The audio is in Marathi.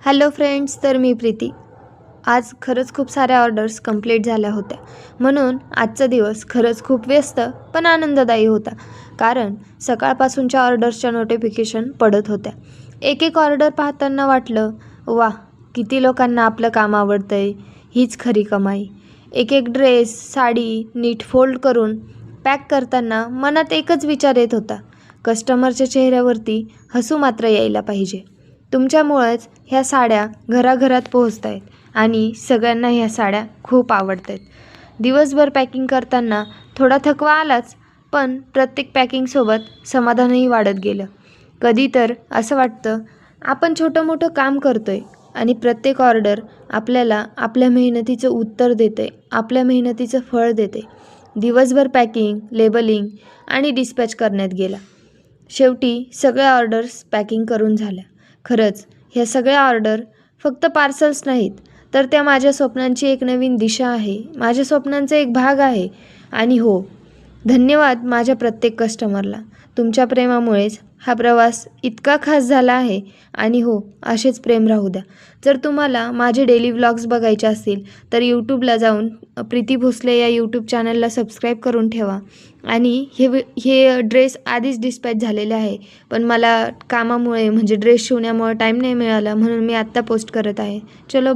हॅलो फ्रेंड्स, तर मी प्रीती. आज खरंच खूप साऱ्या ऑर्डर्स कंप्लीट झाल्या होत्या, म्हणून आजचा दिवस खरंच खूप व्यस्त पण आनंददायी होता. कारण सकाळपासूनच्या ऑर्डर्सच्या नोटिफिकेशन पडत होत्या. एक एक ऑर्डर पाहताना वाटलं, वा, किती लोकांना आपलं काम आवडतंय, हीच खरी कमाई. एक एक ड्रेस, साडी नीट फोल्ड करून पॅक करताना मनात एकच विचार येत होता, कस्टमरच्या चेहऱ्यावरती हसू मात्र यायला पाहिजे. तुमच्यामुळेच ह्या साड्या घराघरात पोहोचत आहेत आणि सगळ्यांना ह्या साड्या खूप आवडत आहेत. दिवसभर पॅकिंग करताना थोडा थकवा आलाच, पण प्रत्येक पॅकिंगसोबत समाधानही वाढत गेलं. कधी तर असं वाटतं, आपण छोटं मोठं काम करतोय आणि प्रत्येक ऑर्डर आपल्याला आपल्या मेहनतीचं उत्तर देते, आपल्या मेहनतीचं फळ देते. दिवसभर पॅकिंग, लेबलिंग आणि डिस्पॅच करण्यात गेला. शेवटी सगळ्या ऑर्डर्स पॅकिंग करून झाल्या. खरंच ह्या सगळ्या ऑर्डर फक्त पार्सल्स नाहीत, तर त्या माझ्या स्वप्नांची एक नवीन दिशा आहे, माझ्या स्वप्नांचा एक भाग आहे. आणि हो, धन्यवाद माझ्या प्रत्येक कस्टमरला. तुमच्या प्रेमामुळेच हा प्रवास इतका खास झाला आहे. आणि हो, असेच प्रेम राहू द्या. जर तुम्हाला माझे डेली व्लॉग्स बघायचे असतील तर यूट्यूबला जाऊन प्रीती भोसले या यूट्यूब चॅनलला सबस्क्राईब करून ठेवा. आणि हे ड्रेस आधीच डिस्पॅच झालेले आहे, पण मला कामामुळे म्हणजे ड्रेस शिवण्यामुळे टाईम नाही मिळाला, म्हणून मी आत्ता पोस्ट करत आहे. चलो.